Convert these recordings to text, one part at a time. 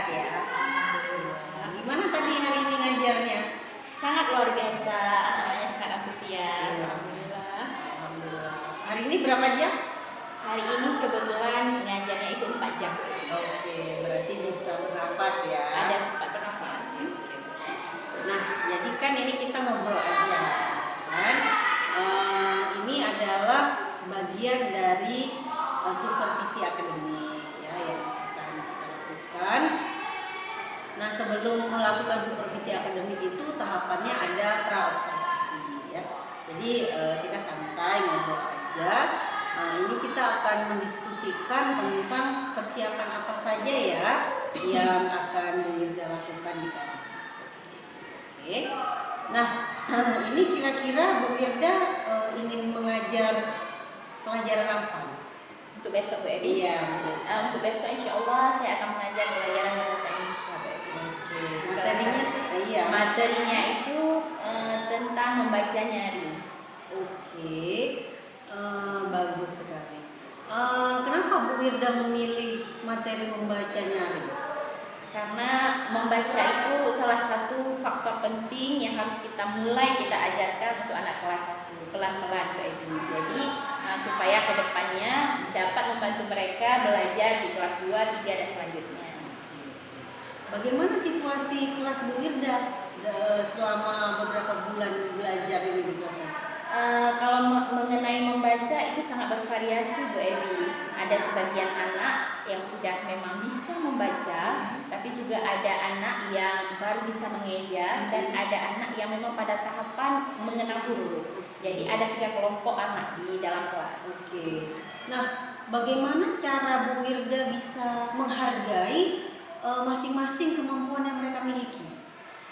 sehat ya. Gimana tadi hari ini ngajarnya? Sangat luar biasa, anak-anaknya sangat antusias. Iya. Alhamdulillah. Alhamdulillah. Hari ini berapa jam? Hari ini kebetulan ngajarnya itu 4 jam. Oke, berarti bisa bernafas ya. Ada sempat bernafas. Nah, jadi kan ini kita ngobrol aja, kan? Ini adalah bagian dari supervisi akademik ya yang akan kita lakukan. Nah, sebelum melakukan supervisi akademik itu tahapannya ada praobservasi ya. Jadi kita santai ngobrol aja. Ini kita akan mendiskusikan tentang persiapan apa saja ya yang akan kita lakukan di kampus. Oke. Nah, ini kira-kira Bu Wirda ingin mengajar pelajaran apa? Untuk besok Bu Ebi? Iya, untuk besok insya Allah saya akan mengajar pelajaran bahasa Indonesia Bu Ebi. Oke. Materinya itu tentang membaca nyari. Oke. Bagus sekali. Kenapa Bu Wirda memilih materi membaca nyari? Karena membaca itu salah satu faktor penting yang harus kita kita ajarkan untuk anak kelas 1 pelan-pelan Bu Ebi. Jadi supaya kedepannya dapat membantu mereka belajar di kelas 2, 3 dan selanjutnya. Bagaimana situasi kelas Bu Wirda selama beberapa bulan belajar ini di kelas 1? Kalau mengenai membaca itu sangat bervariasi Bu Ebi. Ada sebagian anak yang sudah memang bisa membaca, tapi juga ada anak yang baru bisa mengeja, dan ada anak yang memang pada tahapan mengenal huruf. Jadi ada 3 kelompok anak di dalam kelas. Oke. Nah, bagaimana cara Bu Wirda bisa menghargai masing-masing kemampuan yang mereka miliki?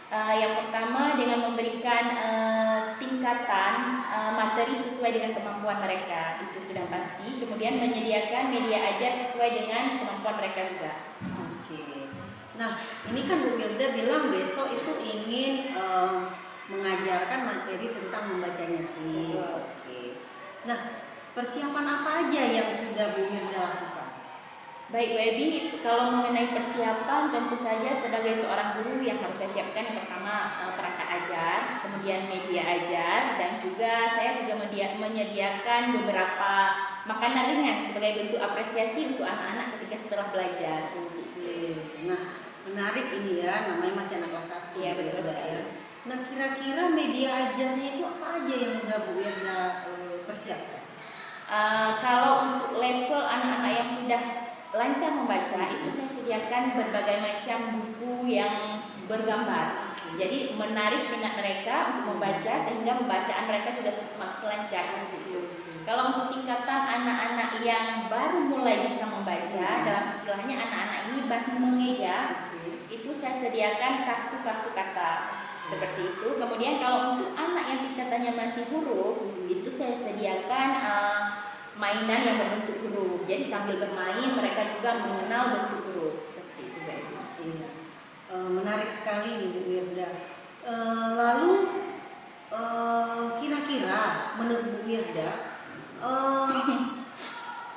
Yang pertama dengan memberikan tingkatan materi sesuai dengan kemampuan mereka, itu sudah pasti. Kemudian menyediakan media ajar sesuai dengan kemampuan mereka juga. Oke. Nah, ini kan Bu Wirda bilang besok itu ingin mengajarkan materi tentang membaca nyari. Oke. Nah, persiapan apa aja yang sudah Bu Wirda lakukan? Baik Bu Ebi, kalau mengenai persiapan tentu saja sebagai seorang guru yang harus saya siapkan yang pertama perangkat ajar, kemudian media ajar, dan juga saya juga menyediakan beberapa makanan ringan sebagai bentuk apresiasi untuk anak-anak ketika setelah belajar. Nah, menarik ini ya, namanya masih anak kelas 1. Iya, betul ya. Nah, kira-kira media ajarnya itu apa aja yang udah Bu Wirda persiapkan? Kalau untuk level anak-anak yang sudah lancar membaca, itu saya sediakan berbagai macam buku yang bergambar. Jadi menarik minat mereka untuk membaca sehingga pembacaan mereka juga semakin lancar seperti itu. Kalau untuk tingkatan anak-anak yang baru mulai bisa membaca, dalam istilahnya anak-anak ini masih mengeja, itu saya sediakan kartu-kartu kata seperti itu. Kemudian kalau untuk anak yang tingkatannya masih huruf, itu saya sediakan mainan yang berbentuk huruf. Jadi sambil bermain mereka juga mengenal bentuk huruf seperti itu Bu Ebi. Iya. Menarik sekali nih Bu Wirda. Lalu kira-kira menurut Bu Wirda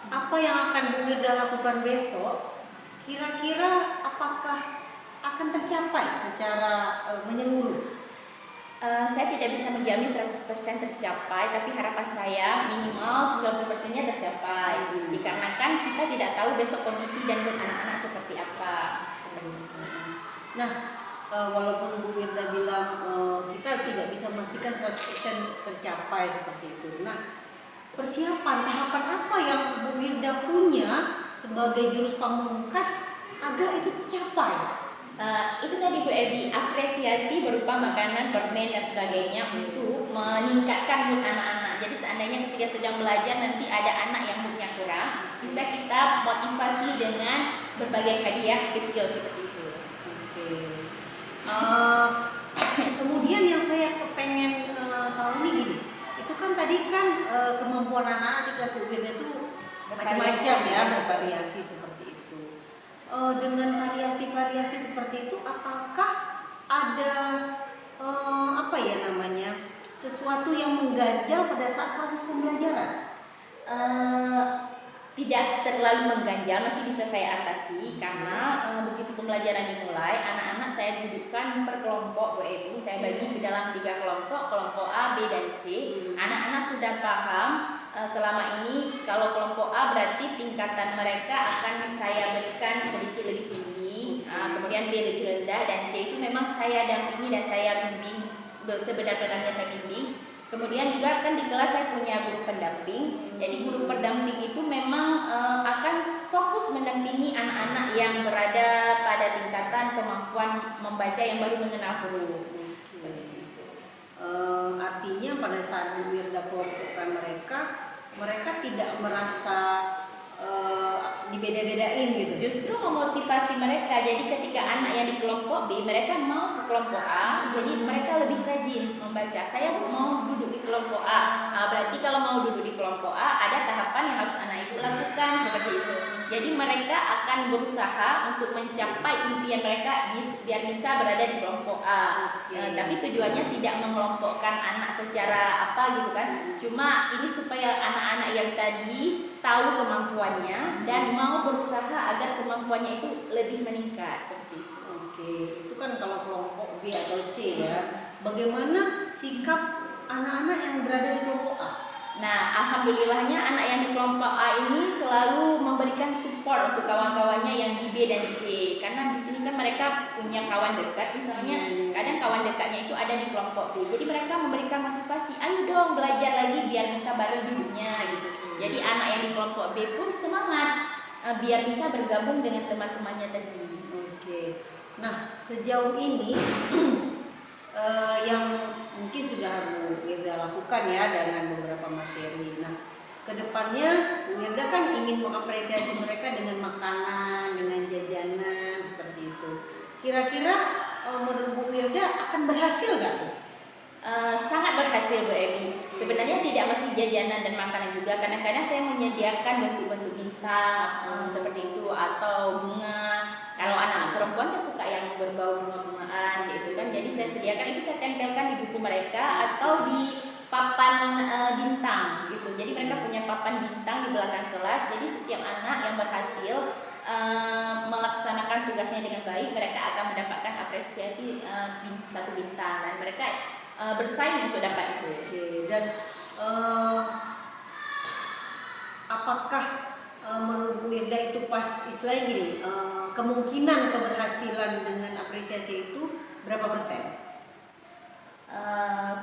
apa yang akan Bu Wirda lakukan besok? Kira-kira apakah akan tercapai secara menyeluruh? Saya tidak bisa menjamin 100% tercapai, tapi harapan saya minimal 90%-nya tercapai. Dikarenakan kita tidak tahu besok kondisi dan mood anak-anak seperti apa. Nah, walaupun Bu Wirda bilang kita tidak bisa memastikan 100% tercapai seperti itu. Nah, persiapan tahapan apa yang Bu Wirda punya sebagai jurus pamungkas agar itu tercapai? Itu tadi Bu Ebi, apresiasi berupa makanan, permen dan sebagainya untuk meningkatkan mood anak-anak. Jadi seandainya ketika sedang belajar nanti ada anak yang moodnya kurang, bisa kita motivasi dengan berbagai hadiah kecil seperti itu. Oke. Kemudian yang saya pengen tahu nih gini, itu kan tadi kan kemampuan anak-anak di kelas Bu Wirda itu macam-macam ya, bervariasi seperti itu. Dengan variasi-variasi seperti itu, apakah ada sesuatu yang mengganjal pada saat proses pembelajaran? tidak terlalu mengganjal, masih bisa saya atasi karena begitu pembelajaran dimulai, anak-anak saya dudukkan per kelompok Bu Emi, saya bagi ke dalam 3 kelompok, kelompok A, B, dan C. Anak-anak sudah paham selama ini kalau kelompok A berarti tingkatan mereka akan saya berikan sedikit lebih tinggi, kemudian B lebih rendah, dan C itu memang saya dampingi dan saya bimbing sebenar-benarnya saya bimbing. Kemudian juga kan di kelas saya punya guru pendamping. Jadi guru pendamping itu memang akan fokus mendampingi anak-anak yang berada pada tingkatan kemampuan membaca yang baru mengenal huruf. Artinya pada saat Bu Wirda kelompokkan mereka tidak merasa dibeda-bedain gitu. Justru memotivasi mereka. Jadi ketika anak yang di kelompok B mereka mau ke kelompok A, jadi mereka lebih rajin membaca. Saya mau duduk di kelompok A. Berarti kalau mau duduk di kelompok A ada tahapan yang harus anak itu lakukan seperti itu. Jadi mereka akan berusaha untuk mencapai impian mereka biar bisa berada di kelompok A. Tapi tujuannya tidak mengelompokkan anak secara apa gitu kan. Cuma ini supaya anak-anak yang tadi tahu kemampuannya dan mau berusaha agar kemampuannya itu lebih meningkat seperti itu. Oke, itu kan kalau kelompok B atau C ya. Bagaimana sikap anak-anak yang berada di kelompok A? Nah, alhamdulillahnya anak yang di kelompok A ini selalu memberikan support untuk kawan-kawannya yang di B dan C. Karena di sini kan mereka punya kawan dekat, misalnya kadang kawan dekatnya itu ada di kelompok B. Jadi mereka memberikan motivasi, ayo dong belajar lagi biar bisa bareng duduknya gitu. Jadi anak yang di kelompok B pun semangat biar bisa bergabung dengan teman-temannya tadi. Oke. Nah, sejauh ini yang mungkin sudah Bu Wirda lakukan ya dengan beberapa materi. Nah, kedepannya Bu Wirda kan ingin mengapresiasi mereka dengan makanan, dengan jajanan seperti itu. Kira-kira menurut Bu Wirda akan berhasil nggak tuh? Sangat berhasil Bu Emi. Sebenarnya tidak mesti jajanan dan makanan juga. Kadang-kadang saya menyediakan bentuk-bentuk bintang seperti itu atau bunga. Kalau anak perempuan kan suka yang berbau bunga-bungaan gitu kan. Jadi saya sediakan itu, saya tempelkan di buku mereka atau di papan bintang gitu. Jadi mereka punya papan bintang di belakang kelas. Jadi setiap anak yang berhasil melaksanakan tugasnya dengan baik, mereka akan mendapatkan apresiasi satu bintang, dan mereka bersaing untuk dapat itu. Oke, dan apakah menurut Bu Wirda itu pas istilahnya gini, kemungkinan keberhasilan dengan apresiasi itu berapa persen?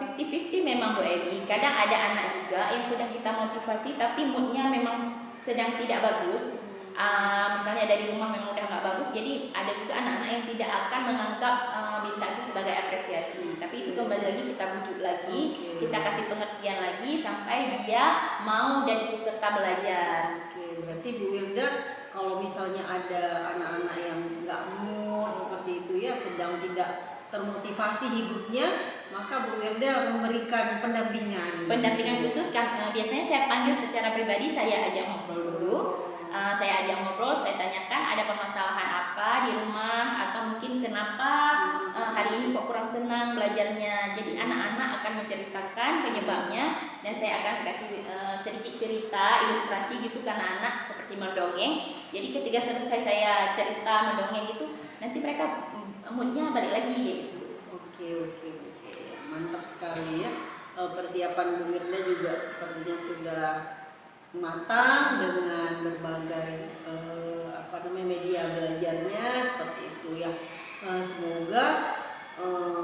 50-50 memang Bu Emi. Kadang ada anak juga yang sudah kita motivasi tapi moodnya memang sedang tidak bagus. Misalnya dari rumah memang udah nggak bagus, jadi ada juga anak-anak yang tidak akan menganggap bintang itu sebagai apresiasi. Tapi itu kembali lagi kita bujuk lagi, kita kasih pengertian lagi sampai dia mau dan ikut serta belajar. Oke, berarti Bu Wirda kalau misalnya ada anak-anak yang nggak mood seperti itu ya, sedang tidak termotivasi hidupnya, maka Bu Wirda memberikan pendampingan. Pendampingan khusus kan biasanya saya panggil secara pribadi, saya ajak ngobrol dulu. Saya ajak ngobrol, saya tanyakan ada permasalahan apa di rumah atau mungkin kenapa hari ini kok kurang senang belajarnya. Jadi anak-anak akan menceritakan penyebabnya dan saya akan kasih sedikit cerita, ilustrasi gitu ke anak-anak seperti mendongeng. Jadi ketika selesai saya cerita mendongeng itu, nanti mereka moodnya balik lagi gitu. Oke, mantap sekali ya. Persiapan Bu Wirda juga sepertinya sudah matang dengan berbagai media belajarnya seperti itu ya. Semoga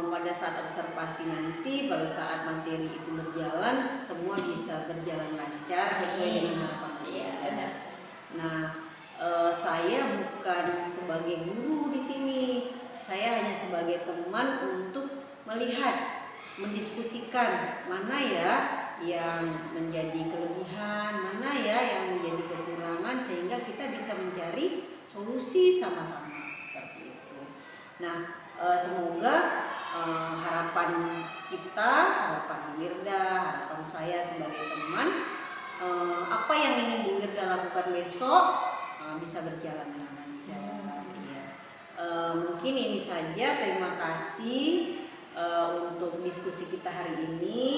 pada saat observasi nanti, pada saat materi itu berjalan, semua bisa berjalan lancar sesuai dengan harapan kita. Nah, saya bukan sebagai guru di sini, saya hanya sebagai teman untuk melihat, mendiskusikan mana ya yang menjadi kelebihan, mana ya yang menjadi kekurangan, sehingga kita bisa mencari solusi sama-sama seperti itu. Nah, semoga harapan kita, harapan Wirda, harapan saya sebagai teman, apa yang ingin Bu Wirda lakukan besok bisa berjalan dengan lancar. Ya. Mungkin ini saja. Terima kasih untuk diskusi kita hari ini.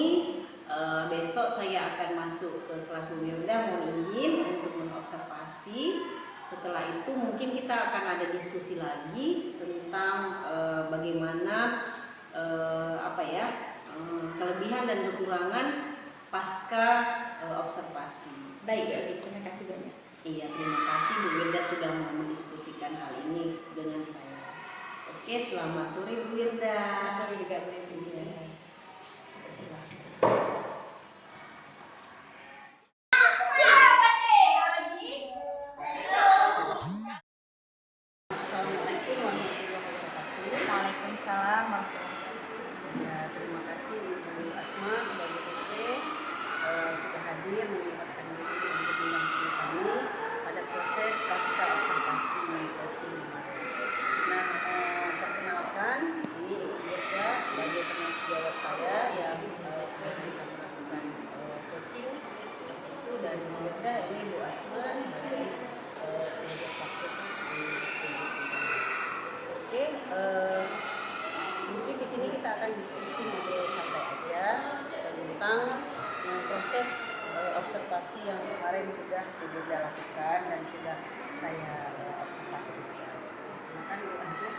besok saya akan masuk ke kelas Bu Mirda, mohon izin untuk mengobservasi. Setelah itu mungkin kita akan ada diskusi lagi tentang bagaimana kelebihan dan kekurangan pasca observasi. Baik, ya, terima kasih banyak. Iya, terima kasih Bu Mirda sudah mau mendiskusikan hal ini dengan saya. Oke, selamat sore Bu Mirda. Sore juga Bu Mirda. Assalamualaikum warahmatullahi wabarakatuh. Waalaikumsalam warahmatullahi Ya, terima kasih Ibu Asma sebagai PT sudah hadir menyempatkan diri untuk mendampingi kami pada proses pasca observasi coaching. Nah, perkenalkan ini Ibu Mirda sebagai teman sejawat saya yang akan melakukan coaching itu, dan Ibu Mirda ini Bu Asma sebagai penjaga praktek di CBT. Oke, mungkin di sini kita akan diskusi ngobrol santai aja tentang proses observasi yang kemarin sudah Bu Mirda lakukan dan sudah saya observasi di kelas. Silakan Ibu Asma.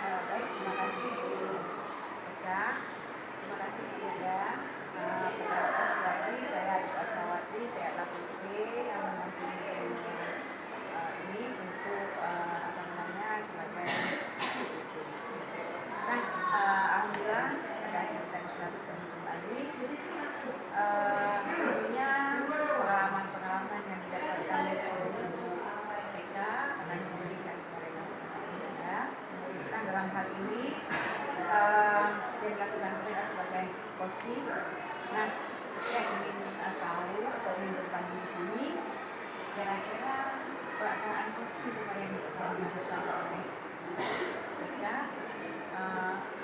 Baik, terima kasih Bu Eka. Terima kasih Bu Eda. Perkenalkan sekali lagi saya Ibu Asmawati, saya adalah PP yang mendampingi ini untuk sebagai PP. Nah, alhamdulillah pada akhirnya kita bisa bertemu kembali. Tentunya pengalaman yang didapatkan oleh Ibu Eka akan memberikan kepada kita. Nah, dalam hal ini yang dilakukan kita sebagai coaching. Nah, saya ingin tahu atau ingin berbagi di sini kira-kira pelaksanaan coaching kemarin yang dilakukan oleh Eka,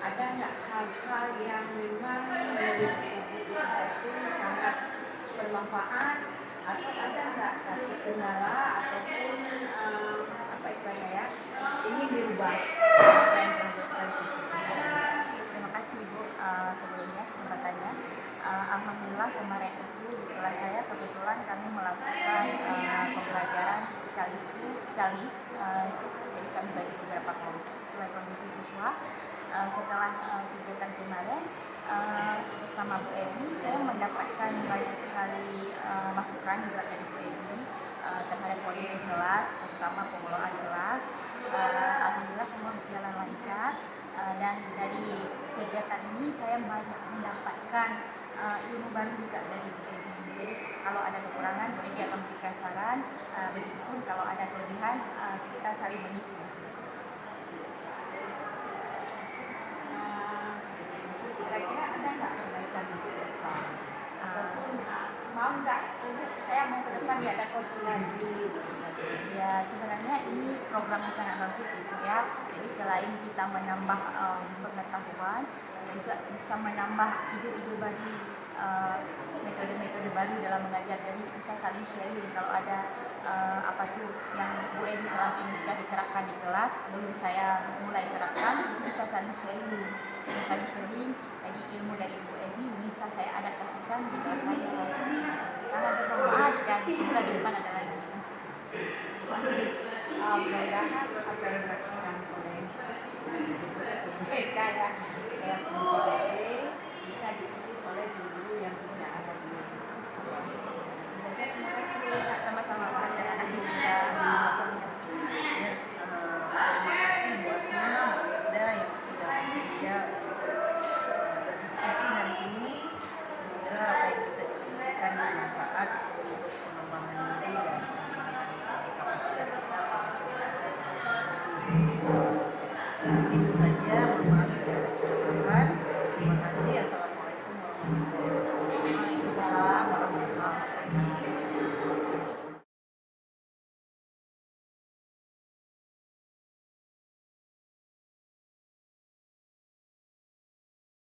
ada nggak hal-hal yang memang menurut Ibu itu sangat bermanfaat, atau ada nggak satu kendala ataupun apa istilahnya ya, ingin dirubah apa yang telah dilakukan? Terima kasih Bu sebelumnya kesempatannya. Alhamdulillah kemarin itu di kelas saya kebetulan kami melakukan pembelajaran Calis, jadi kami bagi beberapa kelompok sesuai kondisi siswa. Setelah kegiatan kemarin bersama Bu Edi, saya mendapatkan banyak sekali masukan juga dari Bu Edi terhadap kondisi kelas, terutama pengelolaan kelas. Alhamdulillah semua berjalan lancar, dan dari kegiatan ini saya banyak mendapatkan ilmu baru juga dari Bu Edi. Jadi kalau ada kekurangan, Bu Edi akan memberikan saran, begitupun kalau ada kelebihan kita saling mengisi. Kira-kira ada nggak perbaikan di depan? Ataupun mau nggak saya mau ke depan ya ada coaching lagi? Ya, sebenarnya ini program yang sangat bagus gitu ya. Jadi selain kita menambah pengetahuan, juga bisa menambah ide-ide baru, metode-metode baru dalam mengajar. Jadi bisa saling sharing kalau ada apa tuh yang Bu Edi selama ini sudah diterapkan di kelas, belum saya mulai terapkan, bisa saling sharing,